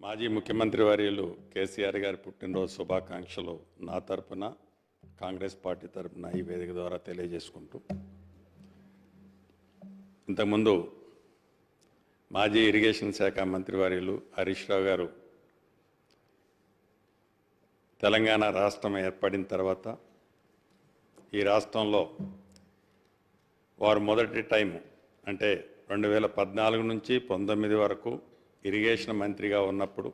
మాజీ ముఖ్యమంత్రి వర్యులు కేసీఆర్ గారి పుట్టినరోజు శుభాకాంక్షలు నా తరపున కాంగ్రెస్ పార్టీ తరపున ఈ వేదిక ద్వారా తెలియజేసుకుంటూ, ఇంతకుముందు మాజీ ఇరిగేషన్ శాఖ మంత్రి వర్యులు హరీష్ రావు గారు తెలంగాణ రాష్ట్రం ఏర్పడిన తర్వాత ఈ రాష్ట్రంలో వారు మొదటి టైం అంటే 2014 నుంచి 19 వరకు ఇరిగేషన్ మంత్రిగా ఉన్నప్పుడు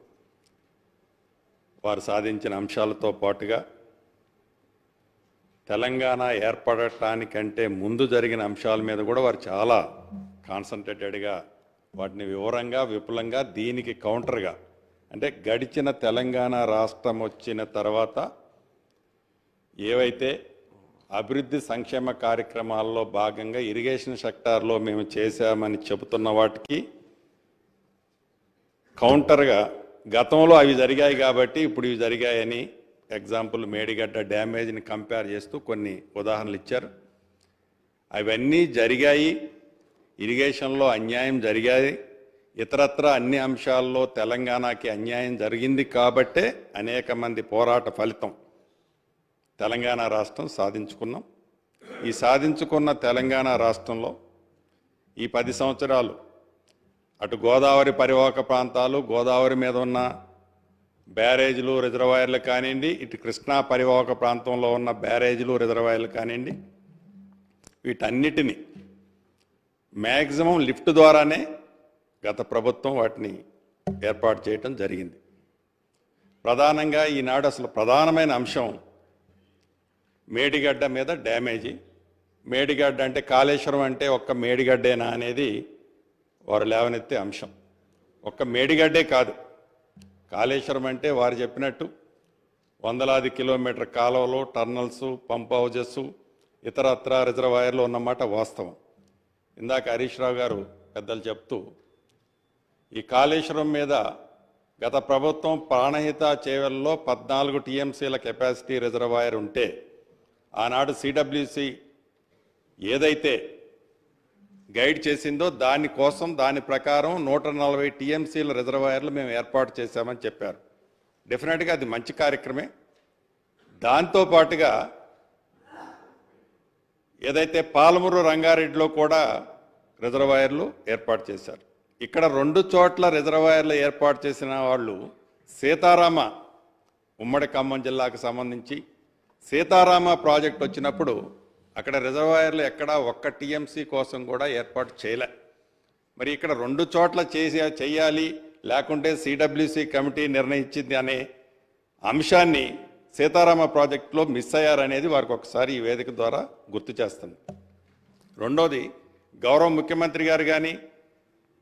వారు సాధించిన అంశాలతో పాటుగా తెలంగాణ ఏర్పడటానికంటే ముందు జరిగిన అంశాల మీద కూడా వారు చాలా కాన్సన్ట్రేటెడ్గా వాటిని వివరంగా విపులంగా దీనికి కౌంటర్గా అంటే గడిచిన తెలంగాణ రాష్ట్రం వచ్చిన తర్వాత ఏవైతే అభివృద్ధి సంక్షేమ కార్యక్రమాల్లో భాగంగా ఇరిగేషన్ సెక్టార్లో మేము చేశామని చెబుతున్న వాటికి కౌంటర్గా గతంలో అవి జరిగాయి కాబట్టి ఇప్పుడు ఇవి జరిగాయని ఎగ్జాంపుల్ మేడిగడ్డ డ్యామేజ్ని కంపేర్ చేస్తూ కొన్ని ఉదాహరణలు ఇచ్చారు. అవన్నీ జరిగాయి, ఇరిగేషన్లో అన్యాయం జరిగాయి, ఇతరత్ర అన్ని అంశాల్లో తెలంగాణకి అన్యాయం జరిగింది కాబట్టే అనేక మంది పోరాట ఫలితం తెలంగాణ రాష్ట్రం సాధించుకున్నాం. ఈ సాధించుకున్న తెలంగాణ రాష్ట్రంలో ఈ 10 సంవత్సరాలు అటు గోదావరి పరివాహక ప్రాంతాలు, గోదావరి మీద ఉన్న బ్యారేజీలు రిజర్వాయర్లు కానివ్వండి, ఇటు కృష్ణా పరివాహక ప్రాంతంలో ఉన్న బ్యారేజీలు రిజర్వాయర్లు కానివ్వండి, వీటన్నిటినీ మ్యాక్సిమం లిఫ్ట్ ద్వారానే గత ప్రభుత్వం వాటిని ఏర్పాటు చేయటం జరిగింది. ప్రధానంగా ఈనాడు అసలు ప్రధానమైన అంశం మేడిగడ్డ మీద డ్యామేజీ. మేడిగడ్డ అంటే కాళేశ్వరం అంటే ఒక్క మేడిగడ్డేనా అనేది వారు లేవనెత్తే అంశం. ఒక్క మేడిగడ్డే కాదు, కాళేశ్వరం అంటే వారు చెప్పినట్టు వందలాది కిలోమీటర్ కాలువలు, టర్నల్స్, పంప్ హౌజెస్, ఇతరత్ర రిజర్వాయర్లు ఉన్నమాట వాస్తవం. ఇందాక హరీష్ రావు గారు పెద్దలు చెప్తూ ఈ కాళేశ్వరం మీద గత ప్రభుత్వం ప్రాణహిత చేవెల్లో 14 టీఎంసీల కెపాసిటీ రిజర్వాయర్ ఉంటే ఆనాడు సిడబ్ల్యూసి ఏదైతే గైడ్ చేసిందో దాని ప్రకారం 140 టీఎంసీల రిజర్వాయర్లు మేము ఏర్పాటు చేశామని చెప్పారు. డెఫినెట్గా అది మంచి కార్యక్రమే. దాంతోపాటుగా ఏదైతే పాలమూరు రంగారెడ్డిలో కూడా రిజర్వాయర్లు ఏర్పాటు చేశారు. ఇక్కడ 2 చోట్ల రిజర్వాయర్లు ఏర్పాటు చేసిన వాళ్ళు సీతారామ ఉమ్మడి ఖమ్మం జిల్లాకు సంబంధించి సీతారామ ప్రాజెక్ట్ వచ్చినప్పుడు అక్కడ రిజర్వాయర్లు ఎక్కడా 1 టీఎంసీ కోసం కూడా ఏర్పాటు చేయలే. మరి ఇక్కడ 2 చోట్ల చేయాలి, లేకుంటే సిడబ్ల్యూసి కమిటీ నిర్ణయించింది అనే అంశాన్ని సీతారామ ప్రాజెక్టులో మిస్ అయ్యారనేది వారికి ఒకసారి ఈ వేదిక ద్వారా గుర్తు చేస్తుంది. రెండోది, గౌరవ ముఖ్యమంత్రి గారు కానీ,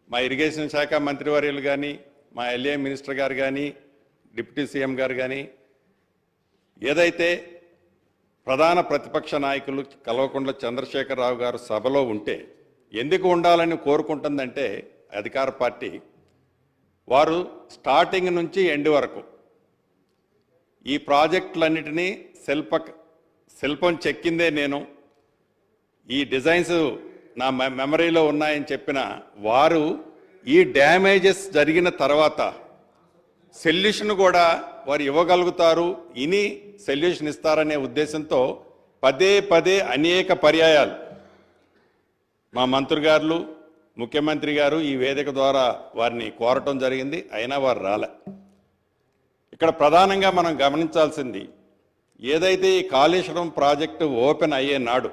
మా ఇరిగేషన్ శాఖ మంత్రివర్యులు కానీ, మా ఎల్ఏ మినిస్టర్ గారు కానీ, డిప్యూటీ సీఎం గారు కానీ ఏదైతే ప్రధాన ప్రతిపక్ష నాయకులు కల్వకుంట్ల చంద్రశేఖరరావు గారు సభలో ఉంటే ఎందుకు ఉండాలని కోరుకుంటుందంటే అధికార పార్టీ వారు స్టార్టింగ్ నుంచి ఎండ్ వరకు ఈ ప్రాజెక్టులన్నిటినీ శిల్పం చెక్కిందే నేను, ఈ డిజైన్స్ నా మెమరీలో ఉన్నాయని చెప్పిన వారు ఈ డ్యామేజెస్ జరిగిన తర్వాత సొల్యూషన్ కూడా వారు ఇవ్వగలుగుతారు, ఇని సొల్యూషన్ ఇస్తారనే ఉద్దేశంతో పదే అనేక పర్యాయాలు మా మంత్రి గారు, ముఖ్యమంత్రి గారు ఈ వేదిక ద్వారా వారిని కోరటం జరిగింది. అయినా వారు రాలే. ఇక్కడ ప్రధానంగా మనం గమనించాల్సింది ఏదైతే ఈ కాళేశ్వరం ప్రాజెక్టు ఓపెన్ అయ్యే నాడు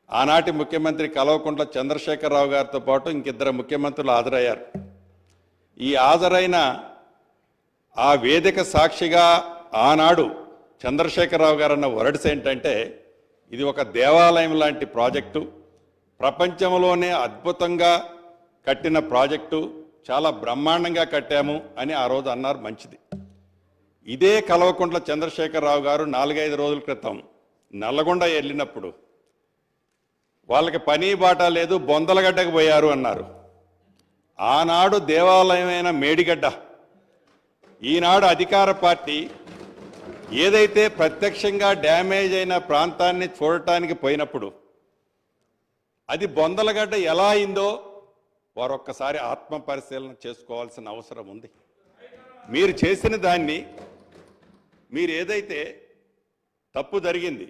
ఆనాటి ముఖ్యమంత్రి కల్వకుంట్ల చంద్రశేఖరరావు గారితో పాటు ఇంకిద్దరు ముఖ్యమంత్రులు హాజరయ్యారు. ఈ హాజరైన ఆ వేదిక సాక్షిగా ఆనాడు చంద్రశేఖరరావు గారు అన్న వర్డ్స్ ఏంటంటే ఇది ఒక దేవాలయం లాంటి ప్రాజెక్టు, ప్రపంచంలోనే అద్భుతంగా కట్టిన ప్రాజెక్టు, చాలా బ్రహ్మాండంగా కట్టాము అని ఆ రోజు అన్నారు. మంచిది. ఇదే కల్వకుంట్ల చంద్రశేఖరరావు గారు 4-5 రోజుల క్రితం నల్లగొండ వెళ్ళినప్పుడు వాళ్ళకి పని బాట లేదు, బొందలగడ్డకు పోయారు అన్నారు. ఆనాడు దేవాలయమైన మేడిగడ్డ, ఈనాడు అధికార పార్టీ ఏదైతే ప్రత్యక్షంగా డ్యామేజ్ అయిన ప్రాంతాన్ని చూడటానికి పోయినప్పుడు అది బొందలగడ్డ ఎలా అయిందో వారు ఒక్కసారి ఆత్మ పరిశీలన చేసుకోవాల్సిన అవసరం ఉంది. మీరు చేసిన దాన్ని, మీరు ఏదైతే తప్పు జరిగింది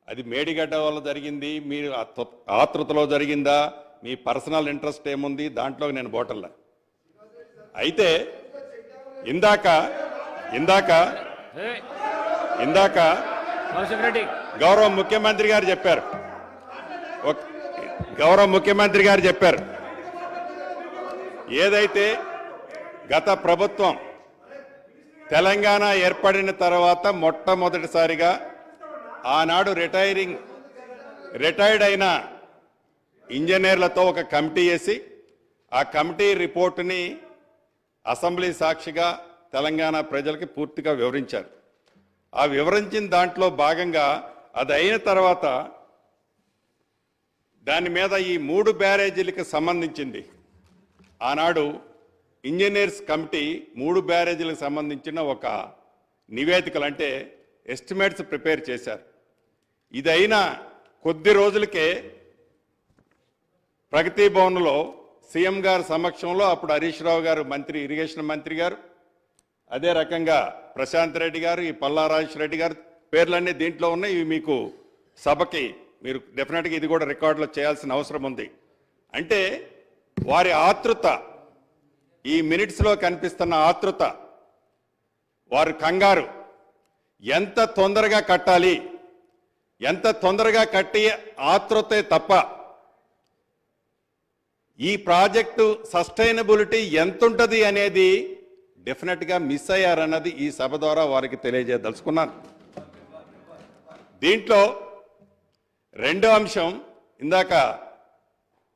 అది మేడిగడ్డ వల్ల జరిగింది, మీరు ఆతృతలో జరిగిందా, మీ పర్సనల్ ఇంట్రెస్ట్ ఏముంది దాంట్లో నేను బోటల్లా. అయితే ఇందాక గౌరవ ముఖ్యమంత్రి గారు చెప్పారు ఏదైతే గత ప్రభుత్వం తెలంగాణ ఏర్పడిన తర్వాత మొట్టమొదటిసారిగా ఆనాడు రిటైర్డ్ అయిన ఇంజనీర్లతో ఒక కమిటీ వేసి ఆ కమిటీ రిపోర్టుని అసెంబ్లీ సాక్షిగా తెలంగాణ ప్రజలకి పూర్తిగా వివరించారు. ఆ వివరించిన దాంట్లో భాగంగా అది అయిన తర్వాత దాని మీద ఈ 3 బ్యారేజీలకు సంబంధించింది ఆనాడు ఇంజనీర్స్ కమిటీ 3 బ్యారేజీలకు సంబంధించిన ఒక నివేదికలు అంటే ఎస్టిమేట్స్ ప్రిపేర్ చేశారు. ఇది అయిన కొద్ది రోజులకే ప్రగతి భవన్లో సీఎం గారి సమక్షంలో అప్పుడు హరీష్ రావు గారు మంత్రి, ఇరిగేషన్ మంత్రి గారు, అదే రకంగా ప్రశాంత్ రెడ్డి గారు, ఈ పల్లా రాజేశ్వర రెడ్డి గారు పేర్లన్నీ దీంట్లో ఉన్నాయి. ఇవి మీకు సభకి మీరు డెఫినెట్గా ఇది కూడా రికార్డులో చేయాల్సిన అవసరం ఉంది. అంటే వారి ఆతృత, ఈ మినిట్స్లో కనిపిస్తున్న ఆతృత, వారి కంగారు, ఎంత తొందరగా కట్టాలి, ఎంత తొందరగా కట్టి ఆతృతే తప్ప ఈ ప్రాజెక్టు సస్టైనబిలిటీ ఎంతుంటది అనేది డెఫినెట్గా మిస్ అయ్యారన్నది ఈ సభ ద్వారా వారికి తెలియజేయదలుచుకున్నాను. దీంట్లో రెండో అంశం, ఇందాక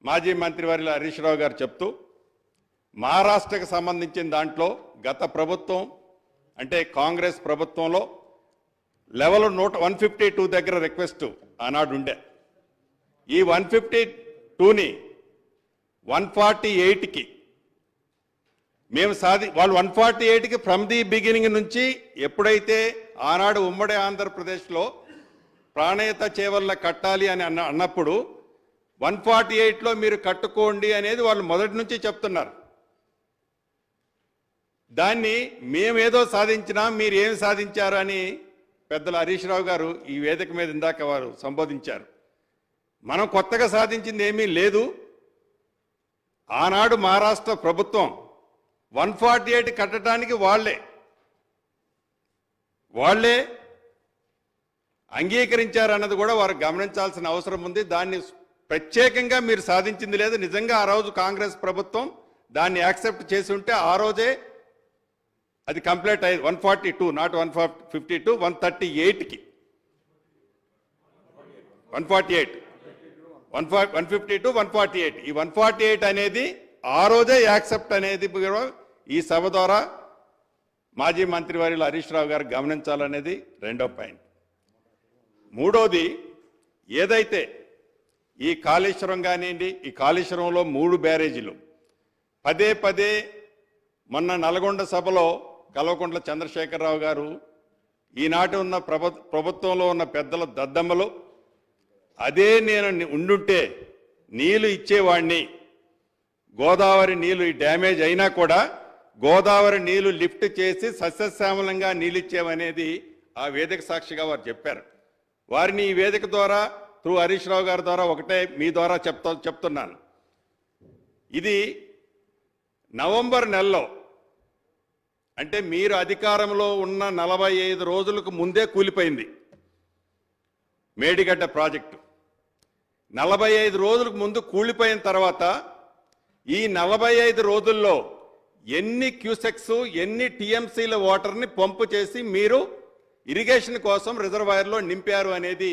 మాజీ మంత్రివర్యులు హరీష్ రావు గారు చెప్తూ మహారాష్ట్రకు సంబంధించిన దాంట్లో గత ప్రభుత్వం అంటే కాంగ్రెస్ ప్రభుత్వంలో లెవెల్ 152 దగ్గర రిక్వెస్ట్ ఆనాడు ఉండే. ఈ 152ని 148కి మేము వాళ్ళు 148కి ఫ్రమ్ ది బిగినింగ్ నుంచి ఎప్పుడైతే ఆనాడు ఉమ్మడి ఆంధ్రప్రదేశ్లో ప్రాణేత చేవల్ల కట్టాలి అని అన్నప్పుడు 148లో మీరు కట్టుకోండి అనేది వాళ్ళు మొదటి నుంచి చెప్తున్నారు. దాన్ని మేమేదో సాధించినా మీరు ఏమి సాధించారు అని పెద్దలు హరీష్ రావు గారు ఈ వేదిక మీద ఇందాక వారు సంబోధించారు. మనం కొత్తగా సాధించింది ఏమీ లేదు. ఆనాడు మహారాష్ట్ర ప్రభుత్వం 148 కట్టడానికి వాళ్ళే అంగీకరించారన్నది కూడా వారు గమనించాల్సిన అవసరం ఉంది. దాన్ని ప్రత్యేకంగా మీరు సాధించింది లేదు. నిజంగా ఆ రోజు కాంగ్రెస్ ప్రభుత్వం దాన్ని యాక్సెప్ట్ చేసి ఉంటే ఆ రోజే అది కంప్లీట్ అయ్యి 142 నాట్ 152 138కి 152 148 ఈ 148 అనేది ఆ రోజే యాక్సెప్ట్ అనేది ఈ సభ ద్వారా మాజీ మంత్రివర్యులు హరీష్ రావు గారు గమనించాలనేది రెండో పాయింట్. మూడోది, ఏదైతే ఈ కాళేశ్వరం కానివ్వండి, ఈ కాళేశ్వరంలో 3 బ్యారేజీలు పదే మొన్న నల్గొండ సభలో కల్వకుంట్ల చంద్రశేఖరరావు గారు ఈనాటి ఉన్న ప్రభుత్వంలో ఉన్న పెద్దల దద్దమ్మలు అదే నేను ఉండుంటే నీళ్లు ఇచ్చేవాడిని, గోదావరి నీళ్లు డ్యామేజ్ అయినా కూడా గోదావరి నీళ్లు లిఫ్ట్ చేసి సస్యశ్యామలంగా నీళ్ళు ఇచ్చేవనేది ఆ వేదిక సాక్షిగా వారు చెప్పారు. వారిని ఈ వేదిక ద్వారా త్రూ హరీష్ రావు గారి ద్వారా ఒకటే మీ ద్వారా చెప్తున్నాను. ఇది నవంబర్ నెలలో అంటే మీరు అధికారంలో ఉన్న 45 రోజులకు ముందే కూలిపోయింది మేడిగడ్డ ప్రాజెక్టు. 45 రోజులకు ముందు కూలిపోయిన తర్వాత ఈ 45 రోజుల్లో ఎన్ని క్యూసెక్స్ ఎన్ని టీఎంసీల వాటర్ని పంపు చేసి మీరు ఇరిగేషన్ కోసం రిజర్వాయర్లో నింపారు అనేది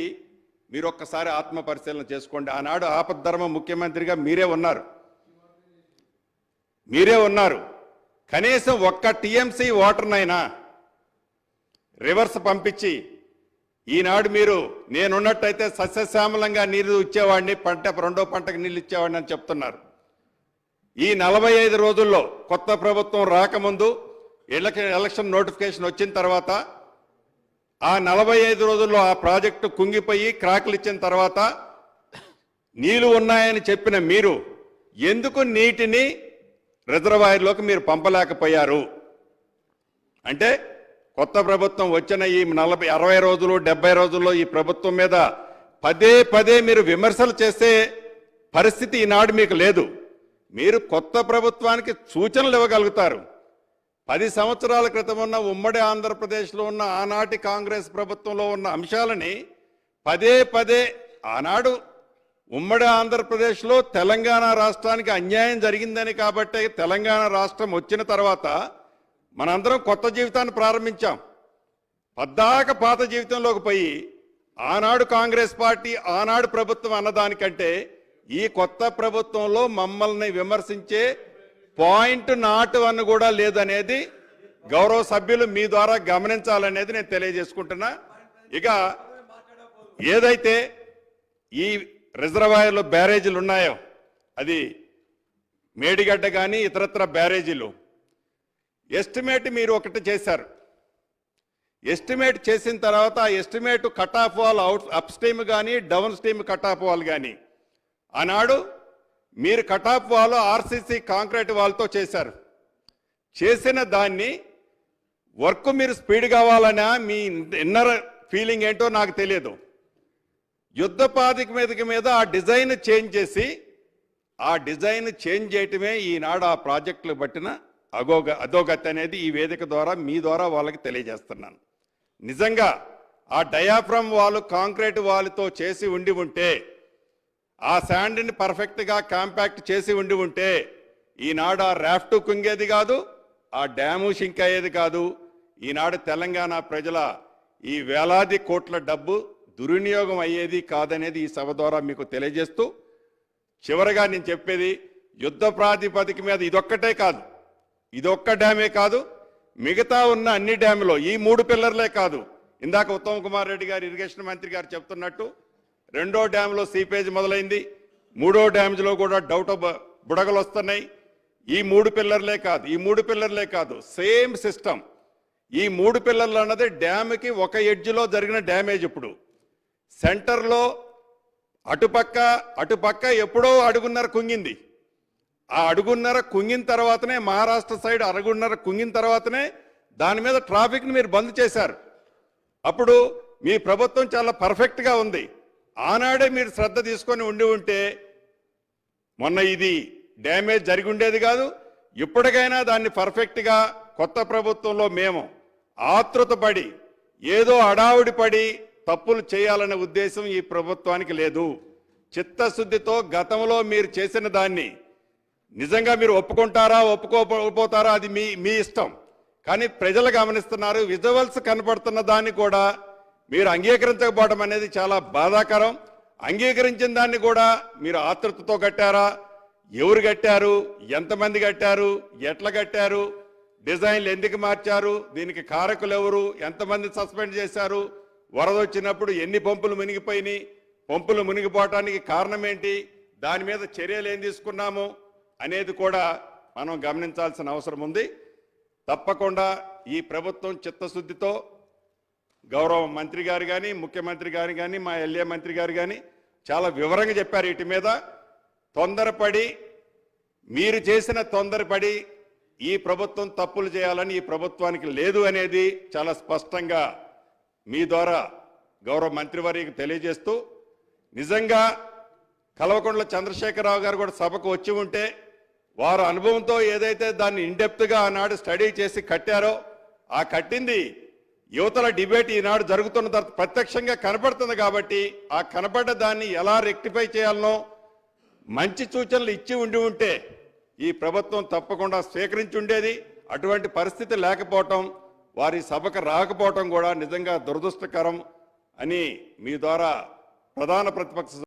మీరు ఒక్కసారి ఆత్మ పరిశీలన చేసుకోండి. ఆనాడు ఆపద్ధర్మ ముఖ్యమంత్రిగా మీరే ఉన్నారు. కనీసం ఒక్క టీఎంసీ వాటర్నైనా రివర్స్ పంపించి ఈనాడు మీరు నేనున్నట్టయితే సస్యశ్యామలంగా నీరు ఇచ్చేవాడిని, రెండో పంటకు నీళ్ళు ఇచ్చేవాడిని అని చెప్తున్నారు. ఈ 45 రోజుల్లో కొత్త ప్రభుత్వం రాకముందు ఎలక్షన్ నోటిఫికేషన్ వచ్చిన తర్వాత ఆ 45 రోజుల్లో ఆ ప్రాజెక్టు కుంగిపోయి క్రాకులు ఇచ్చిన తర్వాత నీళ్లు ఉన్నాయని చెప్పిన మీరు ఎందుకు నీటిని రిజర్వాయర్లోకి మీరు పంపలేకపోయారు అంటే కొత్త ప్రభుత్వం వచ్చిన ఈ 60 రోజులు 70 రోజుల్లో ఈ ప్రభుత్వం మీద పదే పదే మీరు విమర్శలు చేసే పరిస్థితి ఈనాడు మీకు లేదు. మీరు కొత్త ప్రభుత్వానికి సూచనలు ఇవ్వగలుగుతారు. 10 సంవత్సరాల క్రితం ఉన్న ఉమ్మడి ఆంధ్రప్రదేశ్లో ఉన్న ఆనాటి కాంగ్రెస్ ప్రభుత్వంలో ఉన్న అంశాలని పదే పదే ఆనాడు ఉమ్మడి ఆంధ్రప్రదేశ్లో తెలంగాణ రాష్ట్రానికి అన్యాయం జరిగిందని కాబట్టి తెలంగాణ రాష్ట్రం వచ్చిన తర్వాత మనందరం కొత్త జీవితాన్ని ప్రారంభించాం. పద్దాక పాత జీవితంలోకి పోయి ఆనాడు కాంగ్రెస్ పార్టీ ఆనాడు ప్రభుత్వం అన్నదానికంటే ఈ కొత్త ప్రభుత్వంలో మమ్మల్ని విమర్శించే పాయింట్ నాట్ వన్ కూడా లేదనేది గౌరవ సభ్యులు మీ ద్వారా గమనించాలనేది నేను తెలియజేసుకుంటున్నా. ఇక ఏదైతే ఈ రిజర్వాయర్లో బ్యారేజీలు ఉన్నాయో అది మేడిగడ్డ కానీ ఇతరత్ర బ్యారేజీలు ఎస్టిమేట్ మీరు ఒకటి చేశారు. ఎస్టిమేట్ చేసిన తర్వాత ఆ estimate cut off wall upstream కానీ downstream cut off wall కానీ ఆనాడు మీరు cut off wall RCC concrete వాల్తో చేశారు. చేసిన దాన్ని వర్క్ మీరు స్పీడ్ కావాలన్నా మీ ఇన్నర్ ఫీలింగ్ ఏంటో నాకు తెలియదు. యుద్ధ ప్రాతిపదిక మీద ఆ డిజైన్ చేంజ్ చేసి ఆ డిజైన్ చేంజ్ చేయటమే ఈనాడు ఆ ప్రాజెక్టులు పట్టిన అధోగతి అనేది ఈ వేదిక ద్వారా మీ ద్వారా వాళ్ళకి తెలియజేస్తున్నాను. నిజంగా ఆ డయాఫ్రమ్ వాల్ కాంక్రీట్ వాల్తో చేసి ఉంటే ఆ శాండ్ని పర్ఫెక్ట్గా కాంపాక్ట్ చేసి ఉంటే ఈనాడు ఆ రాఫ్ట్ కుంగేది కాదు, ఆ డ్యాము షింక్ అయ్యేది కాదు. ఈనాడు తెలంగాణ ప్రజల ఈ వేలాది కోట్ల డబ్బు దుర్వినియోగం అయ్యేది కాదనేది ఈ సభ ద్వారా మీకు తెలియజేస్తూ చివరిగా నేను చెప్పేది యుద్ధ ప్రాతిపదిక మీద ఇదొక్కటే కాదు, ఇదొక్క డ్యామే కాదు, మిగతా ఉన్న అన్ని డ్యాములో ఈ 3 పిల్లర్లే కాదు. ఇందాక ఉత్తమ్ కుమార్ రెడ్డి గారు ఇరిగేషన్ మంత్రి గారు చెప్తున్నట్టు 2వ డ్యాంలో సీపేజ్ మొదలైంది, 3వ డ్యామ్లో కూడా బుడగలు వస్తున్నాయి. ఈ 3 పిల్లర్లే కాదు సేమ్ సిస్టమ్. ఈ 3 పిల్లర్లు అన్నది డ్యామ్కి ఒక ఎడ్జ్లో జరిగిన డ్యామేజ్. ఇప్పుడు సెంటర్లో అటుపక్క ఎప్పుడో అడుగున్నర కుంగింది. ఆ అడుగున్నర కుంగిన తర్వాతనే మహారాష్ట్ర సైడ్ అడుగున్నర కుంగిన తర్వాతనే దాని మీద ట్రాఫిక్ని మీరు బంద్ చేశారు. అప్పుడు మీ ప్రభుత్వం చాలా పర్ఫెక్ట్గా ఉంది. ఆనాడే మీరు శ్రద్ధ తీసుకొని ఉంటే మొన్న ఇది డ్యామేజ్ జరిగి ఉండేది కాదు. ఇప్పటికైనా దాన్ని పర్ఫెక్ట్గా కొత్త ప్రభుత్వంలో మేము ఆతృతపడి ఏదో అడావుడి పడి తప్పులు చేయాలనే ఉద్దేశం ఈ ప్రభుత్వానికి లేదు. చిత్తశుద్ధితో గతంలో మీరు చేసిన దాన్ని నిజంగా మీరు ఒప్పుకుంటారా ఒప్పుకోకపోతారా అది మీ ఇష్టం. కానీ ప్రజలు గమనిస్తున్నారు. విజువల్స్ కనపడుతున్న దాన్ని కూడా మీరు అంగీకరించకపోవడం అనేది చాలా బాధాకరం. అంగీకరించిన దాన్ని కూడా మీరు ఆతృతతో కట్టారా, ఎవరు కట్టారు, ఎంతమంది కట్టారు, ఎట్లా కట్టారు, డిజైన్లు ఎందుకు మార్చారు, దీనికి కారకులు ఎవరు, ఎంతమంది సస్పెండ్ చేశారు, వరద వచ్చినప్పుడు ఎన్ని పంపులు మునిగిపోయినాయి, పంపులు మునిగిపోవటానికి కారణం ఏంటి, దాని మీద చర్యలు ఏం తీసుకున్నాము అనేది కూడా మనం గమనించాల్సిన అవసరం ఉంది. తప్పకుండా ఈ ప్రభుత్వం చిత్తశుద్ధితో గౌరవ మంత్రి గారు కానీ ముఖ్యమంత్రి గారు కానీ మా ఎల్ఏ మంత్రి గారు కానీ చాలా వివరంగా చెప్పారు. వీటి మీద మీరు చేసిన తొందరపడి ఈ ప్రభుత్వం తప్పులు చేయాలని ఈ ప్రభుత్వానికి లేదు అనేది చాలా స్పష్టంగా మీ ద్వారా గౌరవ మంత్రివర్యకు తెలియజేస్తూ, నిజంగా కల్వకుంట్ల చంద్రశేఖరరావు గారు కూడా సభకు వచ్చి ఉంటే వారు అనుభవంతో ఏదైతే దాన్ని ఇన్డెప్త్గా ఆనాడు స్టడీ చేసి కట్టారో ఆ కట్టింది యువతల డిబేట్ ఈనాడు జరుగుతున్న తర్వాత ప్రత్యక్షంగా కనపడుతుంది. కాబట్టి ఆ కనపడ్డ దాన్ని ఎలా రెక్టిఫై చేయాలనో మంచి సూచనలు ఇచ్చి ఉంటే ఈ ప్రభుత్వం తప్పకుండా స్వీకరించి ఉండేది. అటువంటి పరిస్థితి లేకపోవటం, వారి సభకు రాకపోవటం కూడా నిజంగా దురదృష్టకరం అని మీ ద్వారా ప్రధాన ప్రతిపక్ష